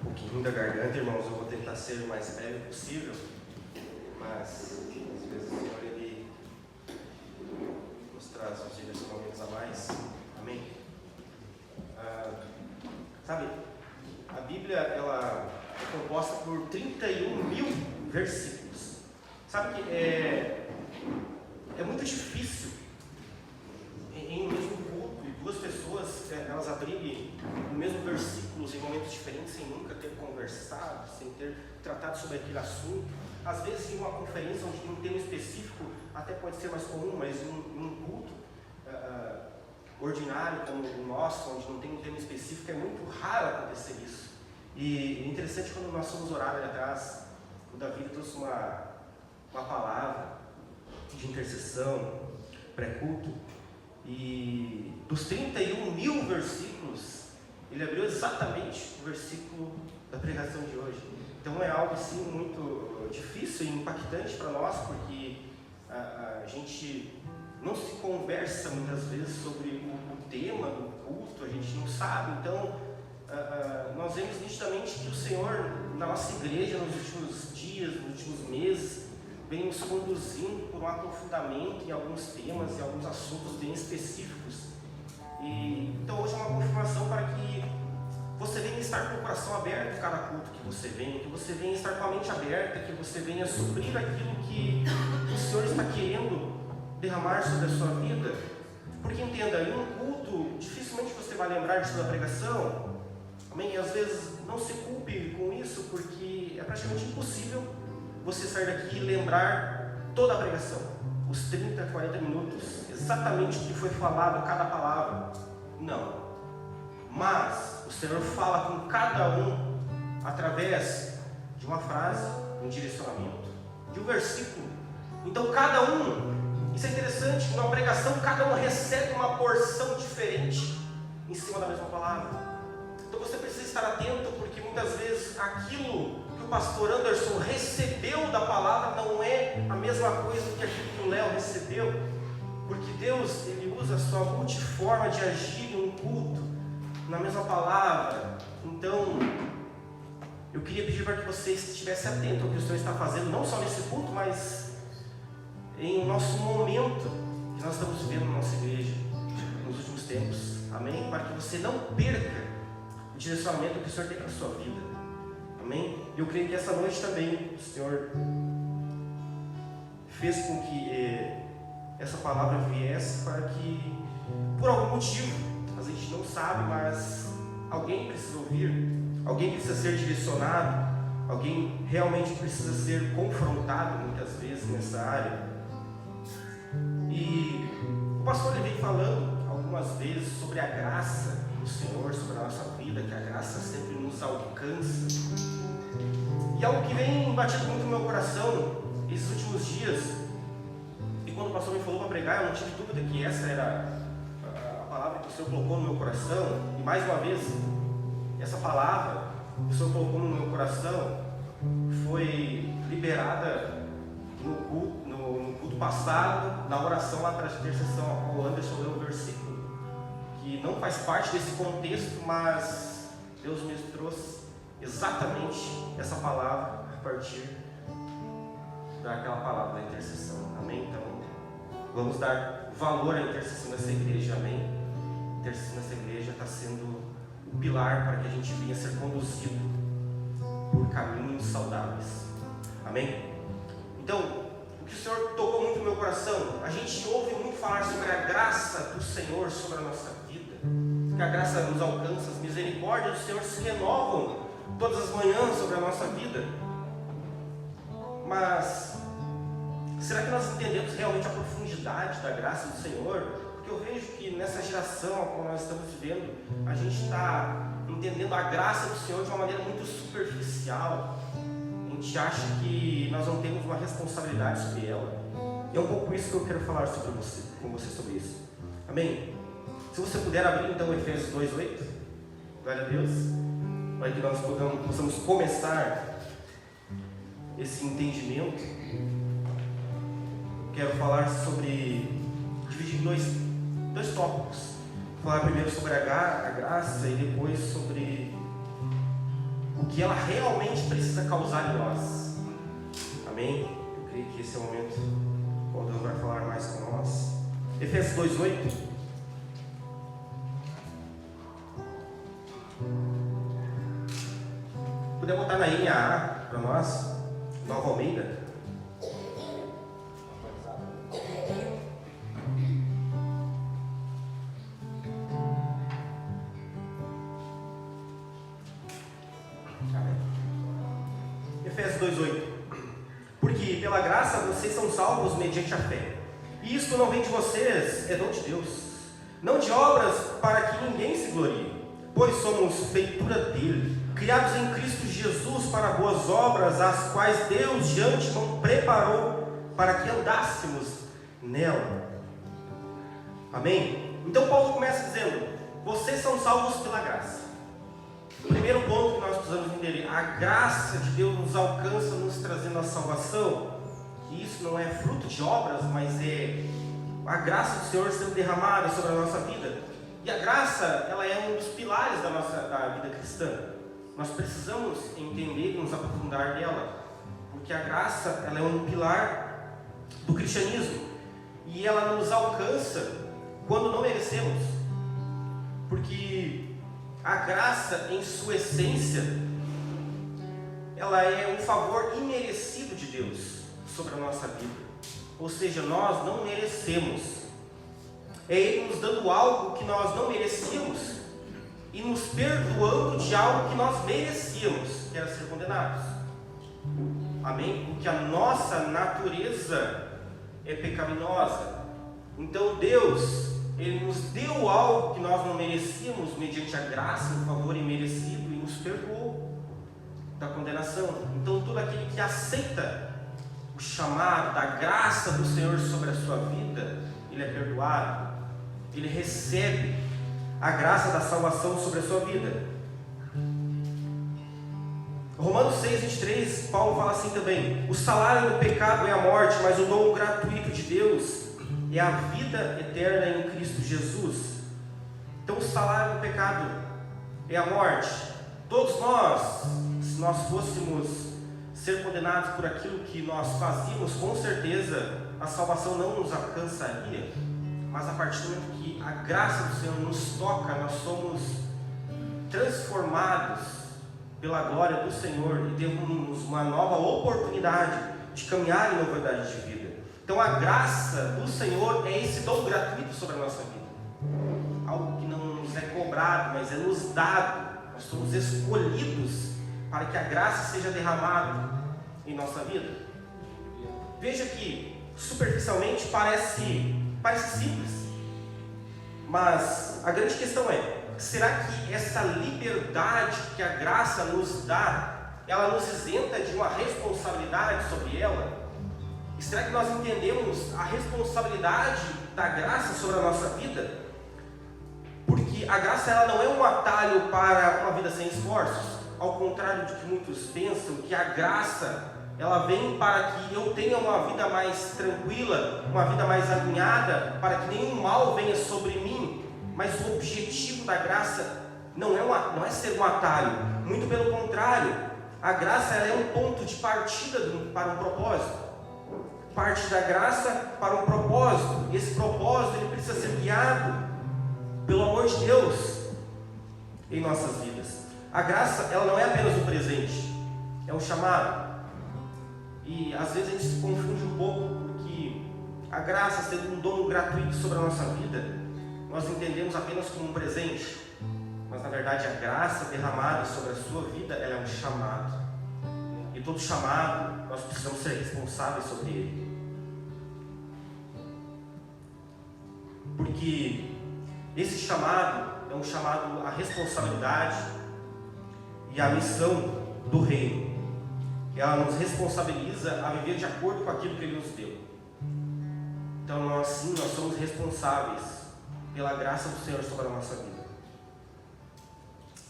um pouquinho da garganta, irmãos. Eu vou tentar ser o mais breve possível, mas às vezes o Senhor ele nos traz uns direcionamentos a mais. Amém? Sabe, a Bíblia ela é composta por 31 mil versículos. Sabe que é muito difícil em um mesmo culto e duas pessoas elas abrirem o mesmo versículos em momentos diferentes sem nunca ter conversado, sem ter tratado sobre aquele assunto. Às vezes em uma conferência onde tem um tema específico até pode ser mais comum, mas em um culto ordinário como o nosso, onde não tem um tema específico, é muito raro acontecer isso. E é interessante quando nós fomos orar ali atrás, o Davi trouxe uma palavra de intercessão, pré-culto, e dos 31 mil versículos, ele abriu exatamente o versículo da pregação de hoje. Então é algo assim muito difícil e impactante para nós, porque a gente não se conversa muitas vezes sobre o tema do culto, a gente não sabe. Então nós vemos nitidamente que o Senhor, na nossa igreja, nos últimos dias, nos últimos meses, vem nos conduzindo por um aprofundamento em alguns temas, em alguns assuntos bem específicos. Então hoje é uma confirmação para que você venha estar com o coração aberto em cada culto que você venha estar com a mente aberta, que você venha suprir aquilo que o Senhor está querendo derramar sobre a sua vida. Porque entenda, em um culto, dificilmente você vai lembrar de toda a pregação. Amém? E às vezes não se culpe com isso, porque é praticamente impossível você sair daqui e lembrar toda a pregação, os 30, 40 minutos, exatamente o que foi falado, cada palavra. Não. Mas o Senhor fala com cada um através de uma frase, um direcionamento, de um versículo. Então cada um, isso é interessante, numa pregação cada um recebe uma porção diferente em cima da mesma palavra. Então você precisa estar atento, porque muitas vezes aquilo que o pastor Anderson recebeu da palavra não é a mesma coisa que aquilo que o Léo recebeu, porque Deus ele usa a sua multiforma de agir em um culto na mesma palavra. Então eu queria pedir para que você estivesse atento ao que o Senhor está fazendo, não só nesse culto, mas em o nosso momento que nós estamos vivendo na nossa igreja nos últimos tempos. Amém? Para que você não perca o direcionamento que o Senhor tem para a sua vida. Amém? Eu creio que essa noite também o Senhor fez com que essa palavra viesse para que, por algum motivo, a gente não sabe, mas alguém precisa ouvir, alguém precisa ser direcionado, alguém realmente precisa ser confrontado muitas vezes nessa área. E o pastor ele vem falando algumas vezes sobre a graça do Senhor sobre a nossa vida, que a graça sempre nos alcança. E algo que vem batido muito no meu coração esses últimos dias, e quando o pastor me falou para pregar, eu não tive dúvida que essa era a palavra que o Senhor colocou no meu coração. E mais uma vez, essa palavra que o Senhor colocou no meu coração foi liberada no culto passado, na oração lá para a intercessão. O Anderson leu um versículo que não faz parte desse contexto, mas Deus me trouxe exatamente essa palavra a partir daquela palavra da intercessão. Amém? Então, vamos dar valor à intercessão dessa igreja. Amém? A intercessão dessa igreja está sendo o pilar para que a gente venha ser conduzido por caminhos saudáveis. Amém? Então, o que o Senhor tocou muito no meu coração, a gente ouve muito falar sobre a graça do Senhor sobre a nossa vida, que a graça nos alcança, as misericórdias do Senhor se renovam todas as manhãs sobre a nossa vida. Mas será que nós entendemos realmente a profundidade da graça do Senhor? Porque eu vejo que nessa geração como nós estamos vivendo, a gente está entendendo a graça do Senhor de uma maneira muito superficial. A gente acha que nós não temos uma responsabilidade sobre ela. E é um pouco isso que eu quero falar com você sobre isso. Amém? Se você puder abrir então Efésios 2:8, glória a Deus, para que nós possamos começar esse entendimento. Quero falar sobre, dividir em dois tópicos. Falar primeiro sobre a graça e depois sobre o que ela realmente precisa causar em nós. Amém? Eu creio que esse é o momento quando Deus vai falar mais com nós. Efésios 2:8. Puder botar na linha A para nós, Nova Almeida. Efésios 2:8. Porque pela graça vocês são salvos mediante a fé. E isto não vem de vocês, é dom de Deus. Não de obras para que ninguém se glorie, pois somos feitura dele, criados em Cristo Jesus para boas obras, as quais Deus de antemão preparou para que andássemos nela. Amém? Então Paulo começa dizendo: vocês são salvos pela graça. O primeiro ponto que nós precisamos entender: a graça de Deus nos alcança, nos trazendo a salvação. Que isso não é fruto de obras, mas é a graça do Senhor sendo derramada sobre a nossa vida. E a graça, ela é um dos pilares da vida cristã. Nós precisamos entender e nos aprofundar nela, porque a graça, ela é um pilar do cristianismo, e ela nos alcança quando não merecemos, porque a graça, em sua essência, ela é um favor imerecido de Deus sobre a nossa vida. Ou seja, nós não merecemos. É Ele nos dando algo que nós não merecíamos e nos perdoando de algo que nós merecíamos, que era ser condenados. Amém? Porque a nossa natureza é pecaminosa. Então Deus, Ele nos deu algo que nós não merecíamos mediante a graça, um favor imerecido, e nos perdoou da condenação. Então todo aquele que aceita o chamado da graça do Senhor sobre a sua vida, ele é perdoado, ele recebe a graça da salvação sobre a sua vida. Romanos 6:23, Paulo fala assim também: o salário do pecado é a morte, mas o dom gratuito de Deus é a vida eterna em Cristo Jesus. Então o salário do pecado é a morte. Todos nós, se nós fôssemos ser condenados por aquilo que nós fazíamos, com certeza a salvação não nos alcançaria. Mas a partir do momento que a graça do Senhor nos toca, nós somos transformados pela glória do Senhor e temos uma nova oportunidade de caminhar em novidade de vida. Então a graça do Senhor é esse dom gratuito sobre a nossa vida, algo que não nos é cobrado, mas é nos dado. Nós somos escolhidos para que a graça seja derramada em nossa vida. Veja que superficialmente parece simples, mas a grande questão é: será que essa liberdade que a graça nos dá, ela nos isenta de uma responsabilidade sobre ela? E será que nós entendemos a responsabilidade da graça sobre a nossa vida? Porque a graça, ela não é um atalho para uma vida sem esforços. Ao contrário de que muitos pensam, que a graça, ela vem para que eu tenha uma vida mais tranquila, uma vida mais alinhada, para que nenhum mal venha sobre mim. Mas o objetivo da graça não é ser um atalho, muito pelo contrário. A graça, ela é um ponto de partida para um propósito. Parte da graça para um propósito. E esse propósito, ele precisa ser guiado pelo amor de Deus em nossas vidas. A graça, ela não é apenas um presente, é um chamado. E às vezes a gente se confunde um pouco, porque a graça, sendo um dom gratuito sobre a nossa vida, nós entendemos apenas como um presente. Mas na verdade a graça derramada sobre a sua vida, ela é um chamado. E todo chamado, nós precisamos ser responsáveis sobre ele. Porque esse chamado é um chamado à responsabilidade e à missão do reino. Ela nos responsabiliza a viver de acordo com aquilo que Ele nos deu. Então nós somos responsáveis pela graça do Senhor sobre a nossa vida.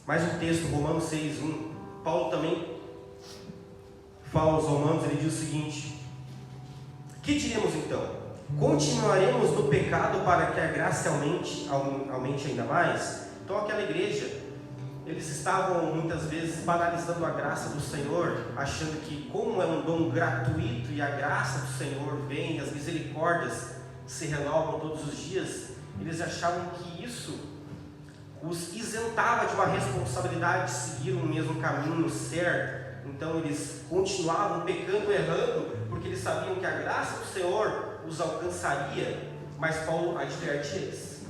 Mais um texto, Romanos 6:1. Paulo também fala aos Romanos, ele diz o seguinte: que diremos então? Continuaremos no pecado para que a graça aumente ainda mais? Então aquela igreja eles estavam muitas vezes banalizando a graça do Senhor, achando que como é um dom gratuito e a graça do Senhor vem, as misericórdias se renovam todos os dias, eles achavam que isso os isentava de uma responsabilidade de seguir o mesmo caminho certo. Então eles continuavam pecando, errando, porque eles sabiam que a graça do Senhor os alcançaria, mas Paulo adverte eles.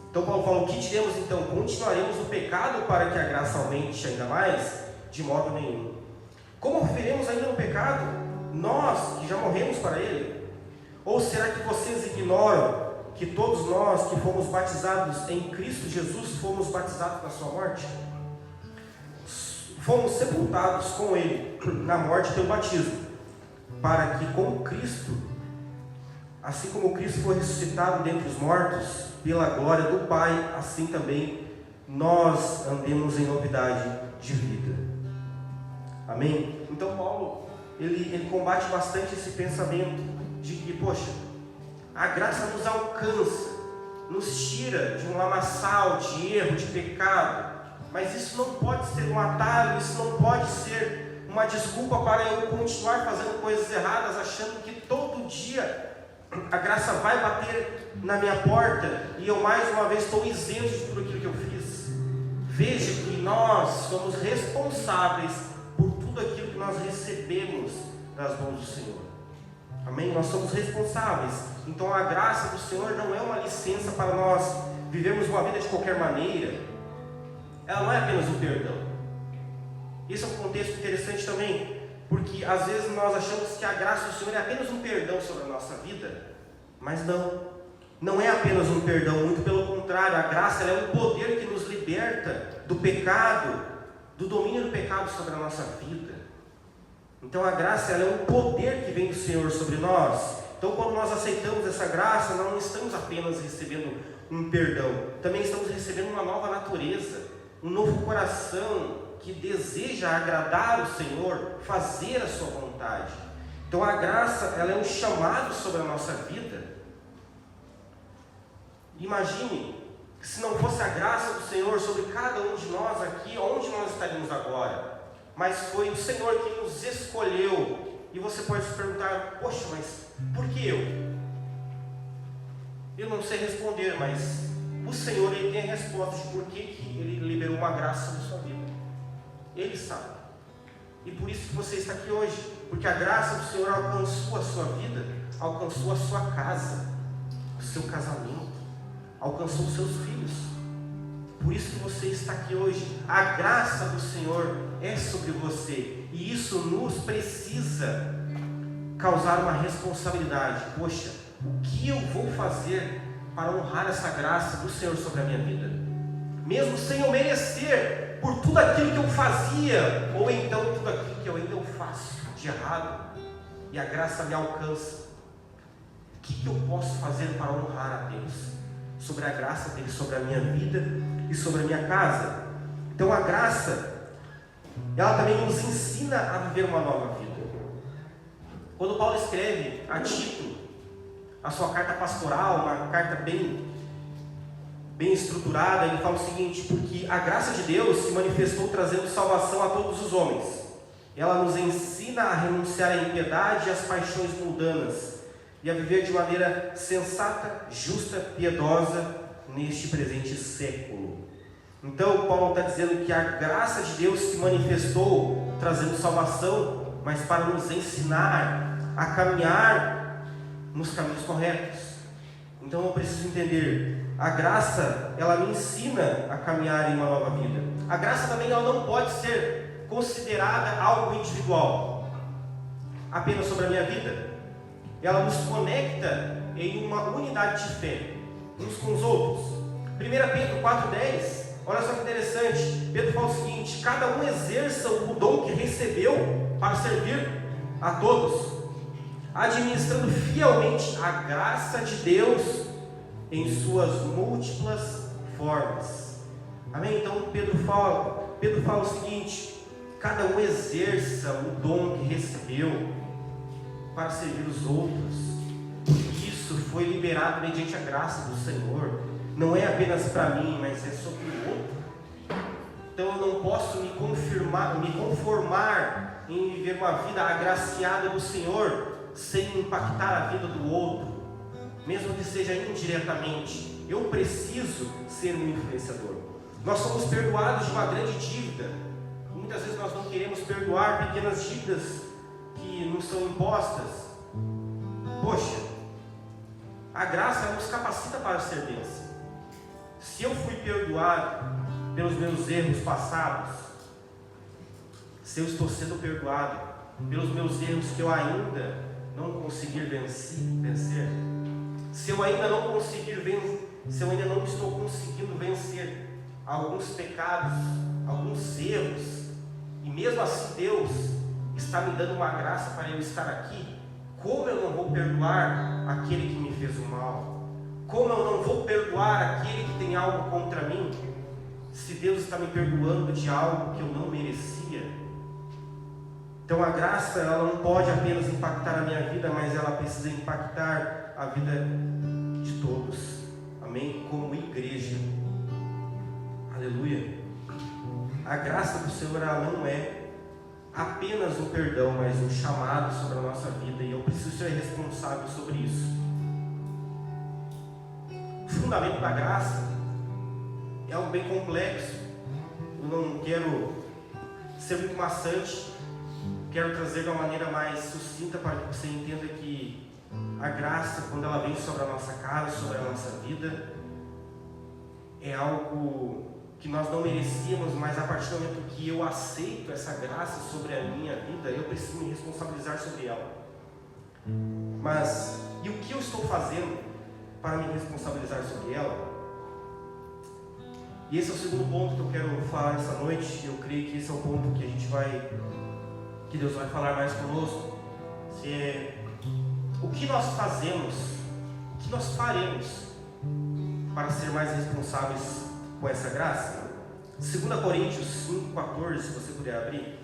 Então Paulo fala: o que diremos então? Continuaremos no pecado para que a graça aumente ainda mais? De modo nenhum. Como viveremos ainda no pecado, nós que já morremos para ele? Ou será que vocês ignoram que todos nós que fomos batizados em Cristo Jesus fomos batizados na sua morte? Fomos sepultados com ele na morte pelo batismo, para que com Cristo, assim como Cristo foi ressuscitado dentre os mortos pela glória do Pai, assim também nós andemos em novidade de vida. Amém? Então Paulo, ele combate bastante esse pensamento de que, poxa, a graça nos alcança, nos tira de um lamaçal de erro, de pecado, mas isso não pode ser um atalho, isso não pode ser uma desculpa para eu continuar fazendo coisas erradas, achando que todo dia a graça vai bater na minha porta e eu mais uma vez estou isento de tudo aquilo que eu fiz. Veja que nós somos responsáveis por tudo aquilo que nós recebemos das mãos do Senhor. Amém? Nós somos responsáveis. Então a graça do Senhor não é uma licença para nós vivermos uma vida de qualquer maneira. Ela não é apenas um perdão. Esse é um contexto interessante também, porque às vezes nós achamos que a graça do Senhor é apenas um perdão sobre a nossa vida, mas não é apenas um perdão, muito pelo contrário. A graça ela é um poder que nos liberta do pecado, do domínio do pecado sobre a nossa vida. Então a graça ela é um poder que vem do Senhor sobre nós. Então quando nós aceitamos essa graça, nós não estamos apenas recebendo um perdão, também estamos recebendo uma nova natureza, um novo coração que deseja agradar o Senhor, fazer a sua vontade. Então a graça ela é um chamado sobre a nossa vida. Imagine que se não fosse a graça do Senhor sobre cada um de nós aqui, onde nós estaríamos agora? Mas foi o Senhor que nos escolheu. E você pode se perguntar: poxa, mas por que eu? Eu não sei responder, mas o Senhor ele tem a resposta de por que Ele liberou uma graça na sua vida. Ele sabe. E por isso que você está aqui hoje, porque a graça do Senhor alcançou a sua vida, alcançou a sua casa, o seu casamento, alcançou os seus filhos. Por isso que você está aqui hoje. A graça do Senhor é sobre você, e isso nos precisa causar uma responsabilidade. Poxa, o que eu vou fazer para honrar essa graça do Senhor sobre a minha vida? Mesmo sem eu merecer, por tudo aquilo que eu fazia, ou então tudo aquilo que eu ainda faço de errado, e a graça me alcança. O que eu posso fazer para honrar a Deus? Sobre a graça dele, sobre a minha vida e sobre a minha casa. Então a graça, ela também nos ensina a viver uma nova vida. Quando Paulo escreve a Tito a sua carta pastoral, uma carta bem estruturada, ele fala o seguinte: porque a graça de Deus se manifestou trazendo salvação a todos os homens. Ela nos ensina a renunciar à impiedade e às paixões mundanas e a viver de maneira sensata, justa, piedosa neste presente século. Então Paulo está dizendo que a graça de Deus se manifestou trazendo salvação, mas para nos ensinar a caminhar nos caminhos corretos. Então eu preciso entender, a graça ela me ensina a caminhar em uma nova vida. A graça também ela não pode ser considerada algo individual, apenas sobre a minha vida. Ela nos conecta em uma unidade de fé, uns com os outros. 1 Pedro 4,10, olha só que interessante. Pedro fala o seguinte: cada um exerça o dom que recebeu para servir a todos, administrando fielmente a graça de Deus em suas múltiplas formas. Amém? Então Pedro fala o seguinte: cada um exerça o dom que recebeu para servir os outros. Isso foi liberado mediante a graça do Senhor. Não é apenas para mim, mas é sobre o outro. Então eu não posso me conformar em viver uma vida agraciada do Senhor sem impactar a vida do outro, mesmo que seja indiretamente. Eu preciso ser um influenciador. Nós somos perdoados de uma grande dívida. Muitas vezes nós não queremos perdoar pequenas dívidas que nos são impostas. Poxa, a graça nos capacita para ser bênção. Se eu fui perdoado pelos meus erros passados, se eu estou sendo perdoado pelos meus erros que eu ainda não consegui vencer, se eu ainda não estou conseguindo vencer alguns pecados, alguns erros, e mesmo assim Deus está me dando uma graça para eu estar aqui, como eu não vou perdoar aquele que me fez o mal? Como eu não vou perdoar aquele que tem algo contra mim, se Deus está me perdoando de algo que eu não merecia? Então a graça, ela não pode apenas impactar a minha vida, mas ela precisa impactar a vida de todos. Amém? Como igreja. Aleluia. A graça do Senhor, ela não é apenas um perdão, mas um chamado sobre a nossa vida, e eu preciso ser responsável sobre isso. O fundamento da graça é algo bem complexo. Eu não quero ser muito maçante, quero trazer de uma maneira mais sucinta para que você entenda que a graça, quando ela vem sobre a nossa casa, sobre a nossa vida, é algo que nós não merecíamos, mas a partir do momento que eu aceito essa graça sobre a minha vida, eu preciso me responsabilizar sobre ela. Mas, e o que eu estou fazendo para me responsabilizar sobre ela? E esse é o segundo ponto que eu quero falar essa noite. Eu creio que esse é o ponto que Deus vai falar mais conosco. O que nós fazemos, o que nós faremos para ser mais responsáveis com essa graça? 2 Coríntios 5,14, se você puder abrir.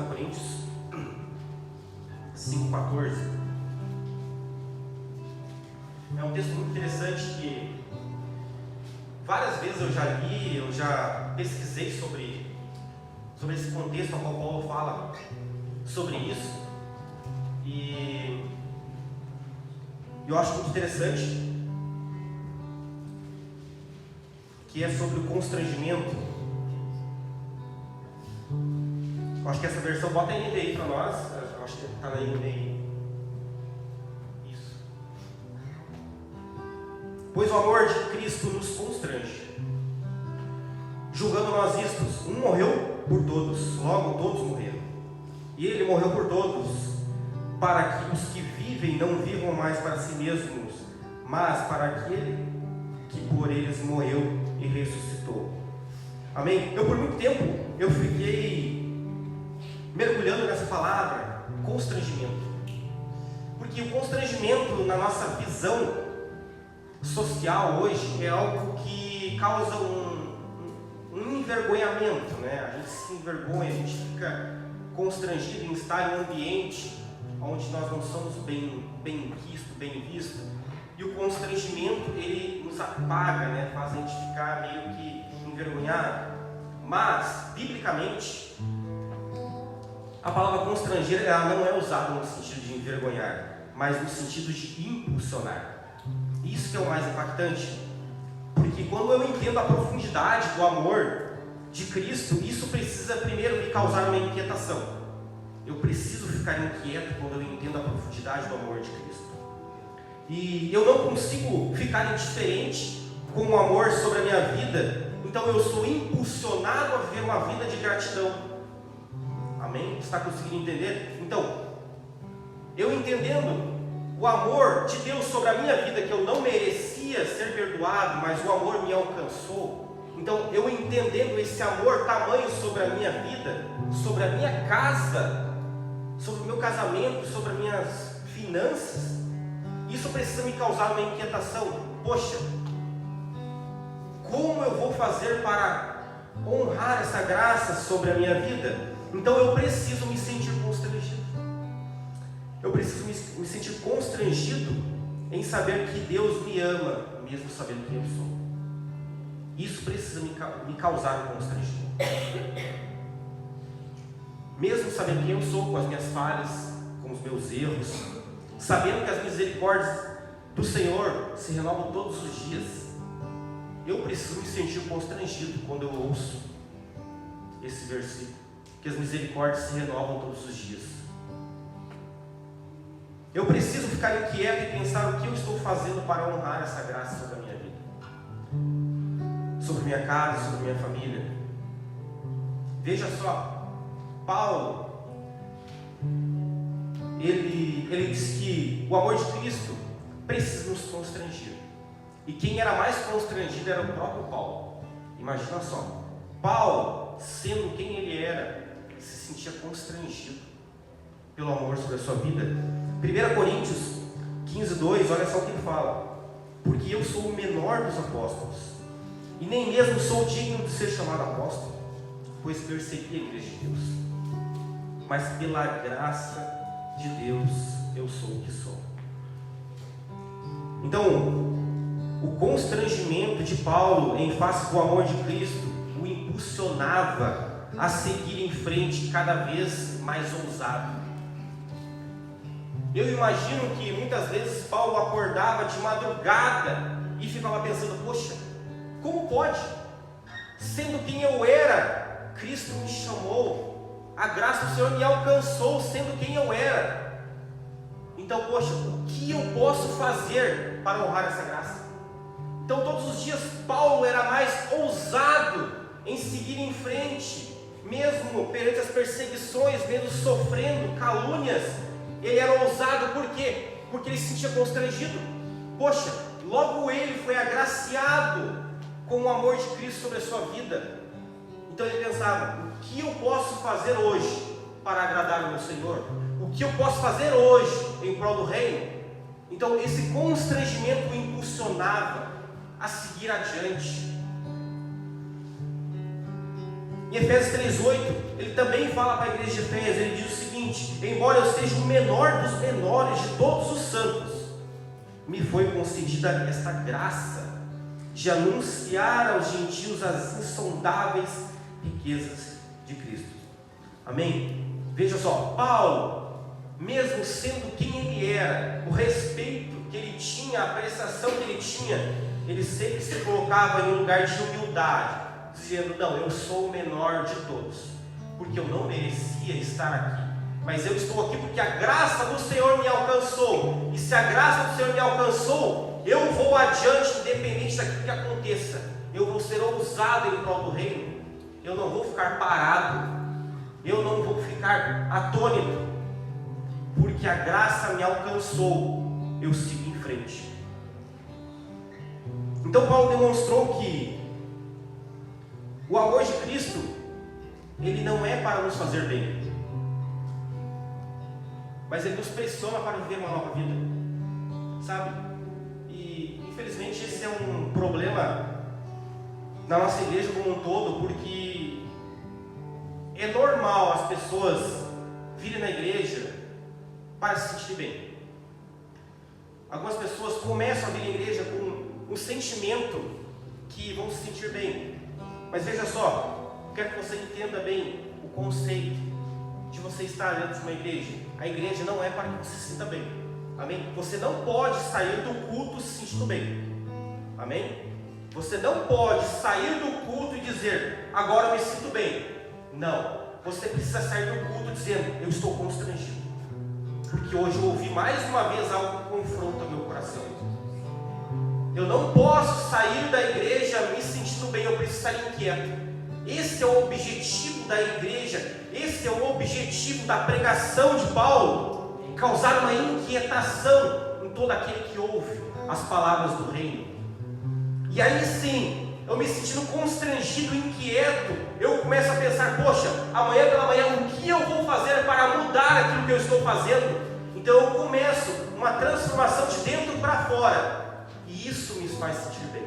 Coríntios 5,14. É um texto muito interessante que várias vezes eu já li, eu já pesquisei sobre esse contexto ao qual Paulo fala sobre isso, e eu acho muito interessante, que é sobre o constrangimento. Eu acho que essa versão, bota a NVI para nós, eu acho que está na NVI. Isso. Pois o amor de Cristo nos constrange, julgando nós istos, um morreu por todos, logo todos morreram. E ele morreu por todos, para que os que vivem não vivam mais para si mesmos, mas para aquele que por eles morreu e ressuscitou. Amém? Eu por muito tempo, eu fiquei mergulhando nessa palavra, constrangimento. Porque o constrangimento na nossa visão social hoje é algo que causa um envergonhamento, né? A gente se envergonha, a gente fica constrangido em estar em um ambiente onde nós não somos bem visto. E o constrangimento, ele nos apaga, né? Faz a gente ficar meio que envergonhado. Mas, biblicamente, a palavra constranger, ela não é usada no sentido de envergonhar, mas no sentido de impulsionar. Isso que é o mais impactante, porque quando eu entendo a profundidade do amor de Cristo, isso precisa primeiro me causar uma inquietação. Eu preciso ficar inquieto quando eu entendo a profundidade do amor de Cristo. E eu não consigo ficar indiferente com o amor sobre a minha vida, então eu sou impulsionado a viver uma vida de gratidão. Amém? Está conseguindo entender? Então, eu entendendo o amor de Deus sobre a minha vida, que eu não merecia ser perdoado, mas o amor me alcançou. Então, eu entendendo esse amor tamanho sobre a minha vida, sobre a minha casa, sobre o meu casamento, sobre as minhas finanças, Isso precisa me causar uma inquietação. Poxa, como eu vou fazer para honrar essa graça sobre a minha vida? Então eu preciso me sentir constrangido. Eu preciso me sentir constrangido em saber que Deus me ama, mesmo sabendo quem eu sou. Isso precisa me causar um constrangimento. Mesmo sabendo quem eu sou, com as minhas falhas, com os meus erros, sabendo que as misericórdias do Senhor se renovam todos os dias, eu preciso me sentir constrangido quando eu ouço esse versículo, que as misericórdias se renovam todos os dias. Eu preciso ficar inquieto e pensar o que eu estou fazendo para honrar essa graça sobre a minha vida, sobre minha casa, sobre minha família. Veja só, Paulo, ele diz que o amor de Cristo precisa nos constranger. E quem era mais constrangido era o próprio Paulo. Imagina só, Paulo, sendo quem ele era, se sentia constrangido pelo amor sobre a sua vida. 1 Coríntios 15:2, olha só o que ele fala: porque eu sou o menor dos apóstolos, e nem mesmo sou digno de ser chamado apóstolo, pois persegui a igreja de Deus, mas pela graça de Deus eu sou o que sou. Então, o constrangimento de Paulo em face do amor de Cristo o impulsionava a seguir em frente cada vez mais ousado. Eu imagino que muitas vezes Paulo acordava de madrugada e ficava pensando: poxa, como pode? Sendo quem eu era, Cristo me chamou, a graça do Senhor me alcançou sendo quem eu era. Então, poxa, o que eu posso fazer para honrar essa graça? Então, todos os dias Paulo era mais ousado em seguir em frente, mesmo perante as perseguições, mesmo sofrendo calúnias. Ele era ousado, por quê? Porque ele se sentia constrangido. Poxa, logo ele foi agraciado com o amor de Cristo sobre a sua vida. Então ele pensava: o que eu posso fazer hoje para agradar o meu Senhor? O que eu posso fazer hoje em prol do reino? Então esse constrangimento o impulsionava a seguir adiante. Em Efésios 3:8, ele também fala para a igreja de Efésios, ele diz o seguinte: embora eu seja o menor dos menores de todos os santos, me foi concedida esta graça de anunciar aos gentios as insondáveis riquezas de Cristo. Amém? Veja só, Paulo, mesmo sendo quem ele era, o respeito que ele tinha, a apreciação que ele tinha, ele sempre se colocava em um lugar de humildade, dizendo: não, eu sou o menor de todos, porque eu não merecia estar aqui, mas eu estou aqui porque a graça do Senhor me alcançou, e se a graça do Senhor me alcançou, eu vou adiante, independente daquilo que aconteça. Eu vou ser ousado em prol do reino, eu não vou ficar parado, eu não vou ficar atônito, porque a graça me alcançou, eu sigo em frente. Então Paulo demonstrou que o amor de Cristo, ele não é para nos fazer bem, mas ele nos pressiona para viver uma nova vida, sabe? E infelizmente esse é um problema na nossa igreja como um todo, porque é normal as pessoas virem na igreja para se sentir bem. Algumas pessoas começam a vir à igreja com um sentimento que vão se sentir bem. Mas veja só, eu quero que você entenda bem o conceito de você estar dentro de uma igreja. A igreja não é para que você se sinta bem. Amém? Você não pode sair do culto se sentindo bem. Amém? Você não pode sair do culto e dizer: agora eu me sinto bem. Não. Você precisa sair do culto dizendo: eu estou constrangido, porque hoje eu ouvi mais uma vez algo que confronta o meu coração. Eu não posso sair da igreja me sentindo bem, eu preciso estar inquieto. Esse é o objetivo da igreja, esse é o objetivo da pregação de Paulo: causar uma inquietação em todo aquele que ouve as palavras do reino. E aí sim, eu me sentindo constrangido, inquieto, eu começo a pensar: poxa, amanhã pela manhã, o que eu vou fazer para mudar aquilo que eu estou fazendo? Então eu começo uma transformação de dentro para fora. E isso me faz sentir bem.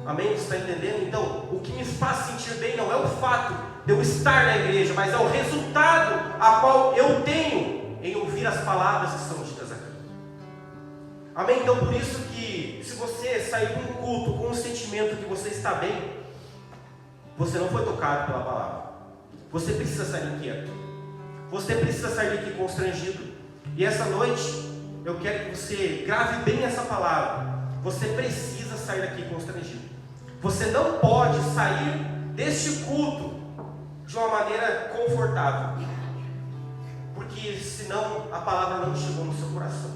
Amém? Você está entendendo? Então, o que me faz sentir bem não é o fato de eu estar na igreja, mas é o resultado a qual eu tenho em ouvir as palavras que são ditas aqui. Amém? Então, por isso que se você sair de um culto com um sentimento que você está bem, você não foi tocado pela palavra. Você precisa sair inquieto. Você precisa sair daqui constrangido. E essa noite, eu quero que você grave bem essa palavra. Você precisa sair daqui constrangido. Você não pode sair deste culto de uma maneira confortável, porque senão a palavra não chegou no seu coração.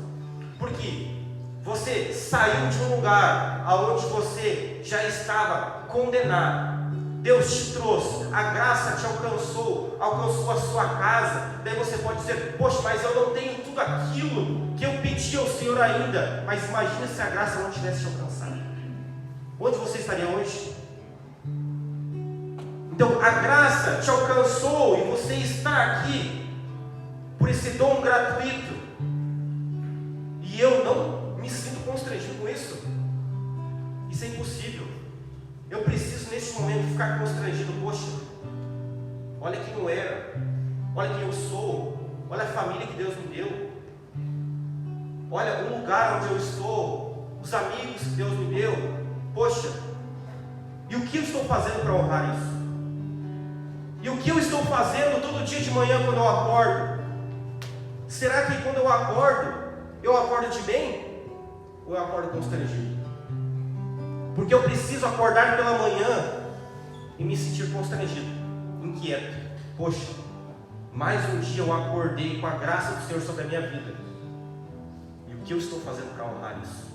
Porque você saiu de um lugar onde você já estava condenado. Deus te trouxe, a graça te alcançou a sua casa. Daí você pode dizer: poxa, mas eu não tenho tudo aquilo que eu pedi ao Senhor ainda. Mas imagina se a graça não tivesse te alcançado. Onde você estaria hoje? Então a graça te alcançou e você está aqui por esse dom gratuito. E eu não me sinto constrangido com isso. Isso é impossível. Eu preciso neste momento ficar constrangido. Poxa, olha quem eu era, olha quem eu sou, olha a família que Deus me deu, olha o lugar onde eu estou, os amigos que Deus me deu. Poxa, e o que eu estou fazendo para honrar isso? E o que eu estou fazendo todo dia de manhã quando eu acordo? Será que quando eu acordo de bem? Ou eu acordo constrangido? Porque eu preciso acordar pela manhã e me sentir constrangido, inquieto. Poxa, mais um dia eu acordei com a graça do Senhor sobre a minha vida. E o que eu estou fazendo para honrar isso?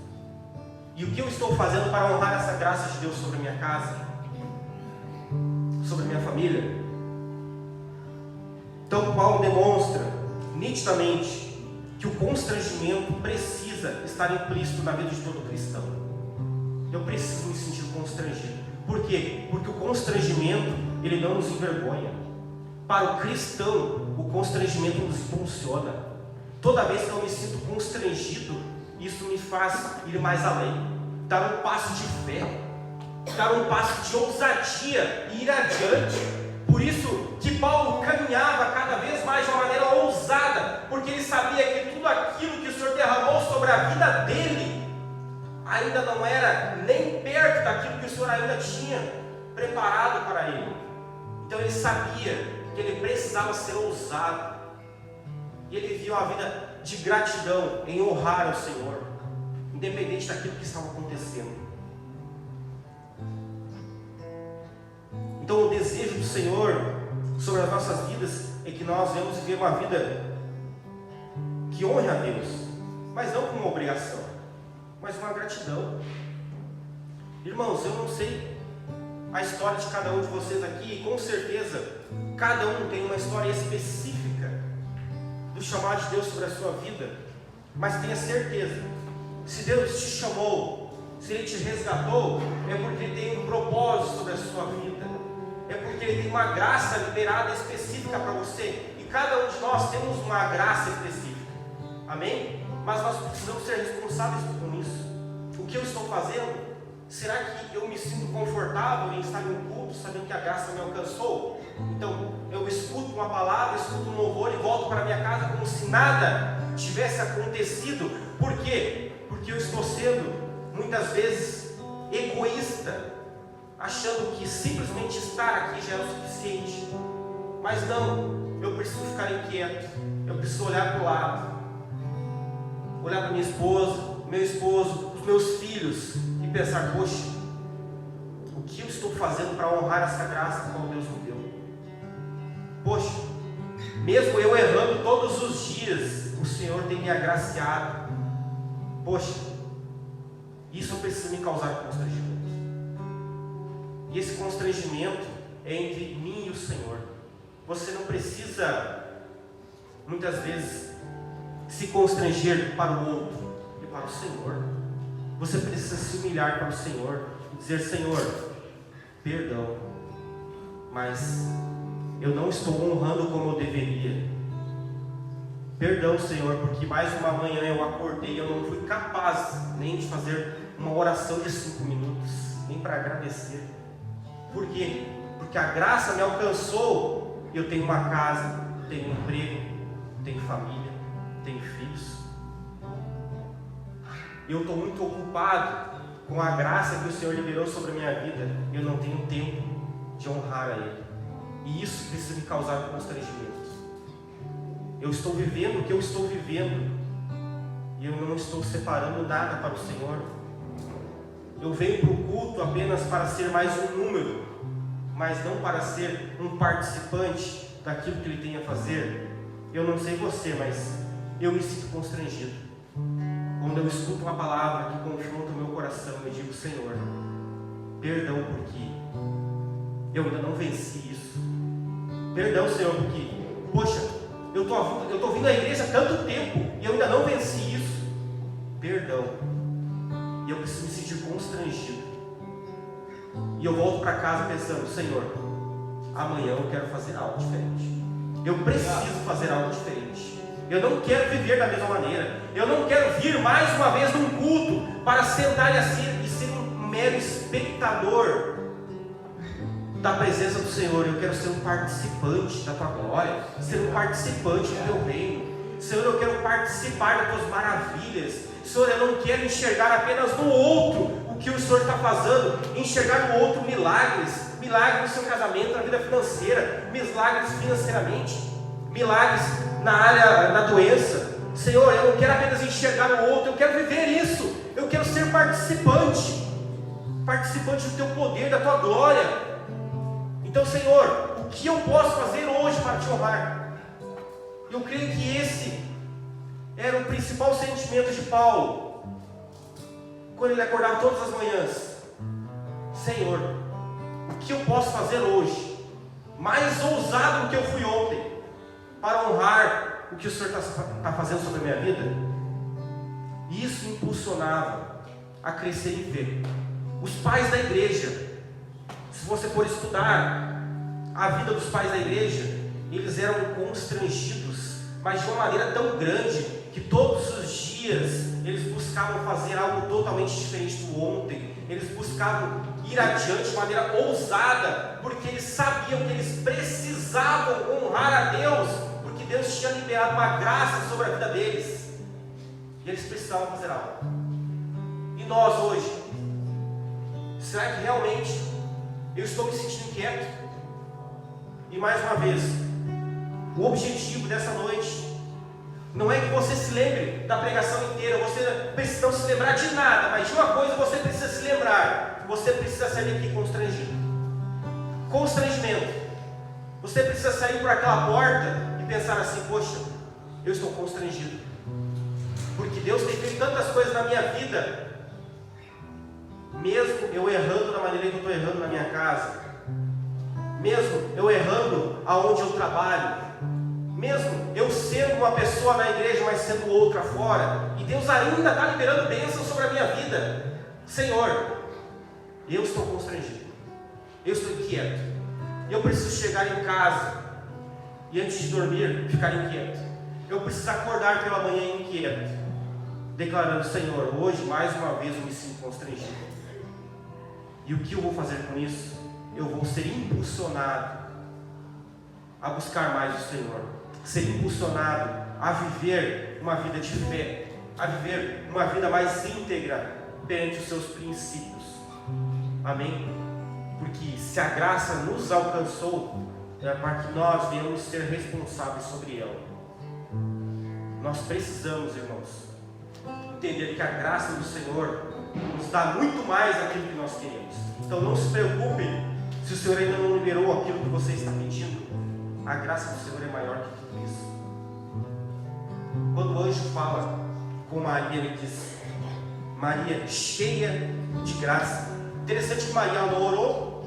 E o que eu estou fazendo para honrar essa graça de Deus sobre a minha casa? Sobre a minha família? Então Paulo demonstra nitidamente que o constrangimento precisa estar implícito na vida de todo cristão. Eu preciso me sentir constrangido. Por quê? Porque o constrangimento, ele não nos envergonha. Para o cristão, o constrangimento nos impulsiona. Toda vez que eu me sinto constrangido, isso me faz ir mais além, dar um passo de fé, dar um passo de ousadia e ir adiante. Por isso que Paulo caminhava cada vez mais de uma maneira ousada, porque ele sabia que tudo aquilo que o Senhor derramou sobre a vida dele ainda não era nem perto daquilo que o Senhor ainda tinha preparado para ele. Então ele sabia que ele precisava ser ousado, e ele vivia uma vida de gratidão em honrar ao Senhor, independente daquilo que estava acontecendo. Então o desejo do Senhor sobre as nossas vidas é que nós venhamos viver uma vida que honre a Deus, mas não como uma obrigação, mas uma gratidão. Irmãos, eu não sei a história de cada um de vocês aqui, e com certeza cada um tem uma história específica do chamado de Deus sobre a sua vida, mas tenha certeza, se Deus te chamou, se Ele te resgatou, é porque Ele tem um propósito sobre a sua vida, é porque Ele tem uma graça liberada específica para você, e cada um de nós temos uma graça específica, amém? Mas nós precisamos ser responsáveis com isso. O que eu estou fazendo? Será que eu me sinto confortável em estar em um culto, sabendo que a graça me alcançou? Então eu escuto uma palavra, escuto um louvor e volto para minha casa como se nada tivesse acontecido. Por quê? Porque eu estou sendo muitas vezes egoísta, achando que simplesmente estar aqui já é o suficiente. Mas não, eu preciso ficar inquieto, eu preciso olhar para o lado, olhar para minha esposa, meu esposo, os meus filhos e pensar: poxa, o que eu estou fazendo para honrar essa graça que Deus me deu? Poxa, mesmo eu errando todos os dias, o Senhor tem me agraciado. Poxa, isso precisa me causar constrangimento. E esse constrangimento é entre mim e o Senhor. Você não precisa, muitas vezes, se constranger para o outro e para o Senhor. Você precisa se humilhar para o Senhor e dizer: Senhor, perdão, mas eu não estou honrando como eu deveria. Perdão, Senhor, porque mais uma manhã eu acordei e eu não fui capaz nem de fazer uma oração de 5 minutos, nem para agradecer. Por quê? Porque a graça me alcançou. Eu tenho uma casa, tenho um emprego, tenho família, tenho filhos. Eu estou muito ocupado com a graça que o Senhor liberou sobre a minha vida. Eu não tenho tempo de honrar a Ele. E isso precisa me causar constrangimento. Eu estou vivendo o que eu estou vivendo e eu não estou separando nada para o Senhor. Eu venho para o culto apenas para ser mais um número, mas não para ser um participante daquilo que Ele tem a fazer. Eu não sei você, mas eu me sinto constrangido quando eu escuto uma palavra que confronta o meu coração. Eu digo: Senhor, perdão porque eu ainda não venci isso. Perdão, Senhor, porque, poxa, eu estou vindo à igreja há tanto tempo e eu ainda não venci isso. Perdão. E eu preciso me sentir constrangido. E eu volto para casa pensando: Senhor, amanhã eu quero fazer algo diferente. Eu preciso fazer algo diferente. Eu não quero viver da mesma maneira. Eu não quero vir mais uma vez num culto para sentar e ser um mero espectador da presença do Senhor. Eu quero ser um participante da Tua glória, ser um participante do Teu reino. Senhor, eu quero participar das Tuas maravilhas. Senhor, eu não quero enxergar apenas no outro o que o Senhor está fazendo, enxergar no outro milagres no seu casamento, na vida financeira, milagres financeiramente, milagres na doença. Senhor, eu não quero apenas enxergar no outro, eu quero viver isso. Eu quero ser participante do Teu poder, da Tua glória. Então, Senhor, o que eu posso fazer hoje para Te honrar? Eu creio que esse era o principal sentimento de Paulo, quando ele acordava todas as manhãs. Senhor, o que eu posso fazer hoje, mais ousado do que eu fui ontem, para honrar o que o Senhor está fazendo sobre a minha vida? E isso impulsionava a crescer em fé. Os pais da igreja, se você for estudar a vida dos pais da igreja, eles eram constrangidos, mas de uma maneira tão grande, que todos os dias eles buscavam fazer algo totalmente diferente do ontem. Eles buscavam ir adiante de maneira ousada, porque eles sabiam que eles precisavam honrar a Deus, porque Deus tinha liberado uma graça sobre a vida deles, e eles precisavam fazer algo. E nós hoje, será que realmente eu estou me sentindo inquieto? E mais uma vez, o objetivo dessa noite não é que você se lembre da pregação inteira. Você precisa não se lembrar de nada, mas de uma coisa você precisa se lembrar: você precisa sair daqui constrangido. Constrangimento. Você precisa sair por aquela porta e pensar assim: poxa, eu estou constrangido, porque Deus tem feito tantas coisas na minha vida, mesmo eu errando da maneira que eu estou errando na minha casa, mesmo eu errando aonde eu trabalho, mesmo eu sendo uma pessoa na igreja, mas sendo outra fora, e Deus ainda está liberando bênçãos sobre a minha vida. Senhor, eu estou constrangido, eu estou inquieto, eu preciso chegar em casa e antes de dormir ficar inquieto. Eu preciso acordar pela manhã inquieto, declarando: Senhor, hoje mais uma vez eu me sinto constrangido. E o que eu vou fazer com isso? Eu vou ser impulsionado a buscar mais o Senhor, ser impulsionado a viver uma vida de fé, a viver uma vida mais íntegra perante os seus princípios. Amém? Porque se a graça nos alcançou, é para que nós venhamos ser responsáveis sobre ela. Nós precisamos, irmãos, entender que a graça do Senhor nos dá muito mais daquilo que nós queremos. Então não se preocupe se o Senhor ainda não liberou aquilo que você está pedindo. A graça do Senhor é maior que tudo isso. Quando o anjo fala com Maria, ele diz: Maria, cheia de graça. Interessante que Maria não orou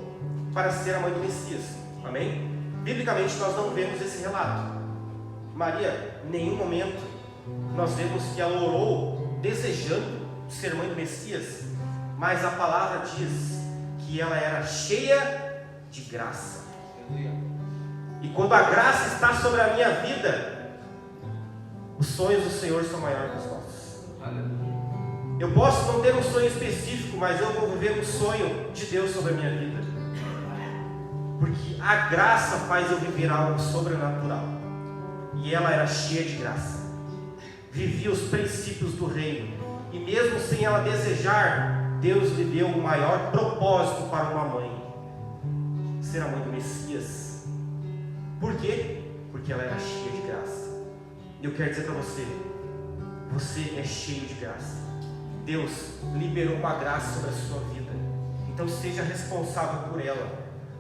para ser a mãe do Messias. Amém? Biblicamente nós não vemos esse relato. Maria, em nenhum momento nós vemos que ela orou desejando ser mãe do Messias, mas a palavra diz que ela era cheia de graça. E quando a graça está sobre a minha vida, Os sonhos do Senhor são maiores que os nossos. Aleluia. Eu posso não ter um sonho específico, mas eu vou viver um sonho de Deus sobre a minha vida. Porque a graça faz eu viver algo sobrenatural. E ela era cheia de graça. Vivia os princípios do reino. E mesmo sem ela desejar, Deus lhe deu o maior propósito para uma mãe: ser a mãe do Messias. Por quê? Porque ela era cheia de graça. E eu quero dizer para você: você é cheio de graça. Deus liberou uma graça sobre a sua vida. Então seja responsável por ela,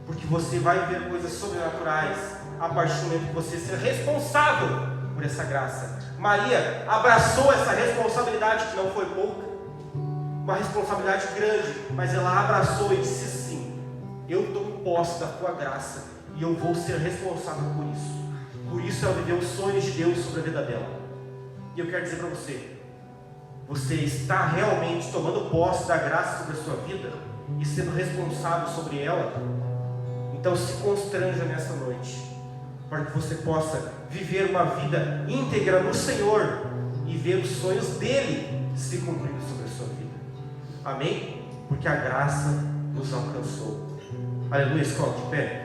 porque você vai ver coisas sobrenaturais a partir do momento que você ser responsável por essa graça. Maria abraçou essa responsabilidade, que não foi pouca, uma responsabilidade grande, mas ela abraçou e disse sim: eu tomo posse da tua graça e eu vou ser responsável por isso. Por isso ela viveu os sonhos de Deus sobre a vida dela. E eu quero dizer para você: você está realmente tomando posse da graça sobre a sua vida e sendo responsável sobre ela? Então se constranja nessa noite, para que você possa viver uma vida íntegra no Senhor e ver os sonhos dele se cumprindo sobre a sua vida. Amém? Porque a graça nos alcançou. Aleluia. Escola de pé.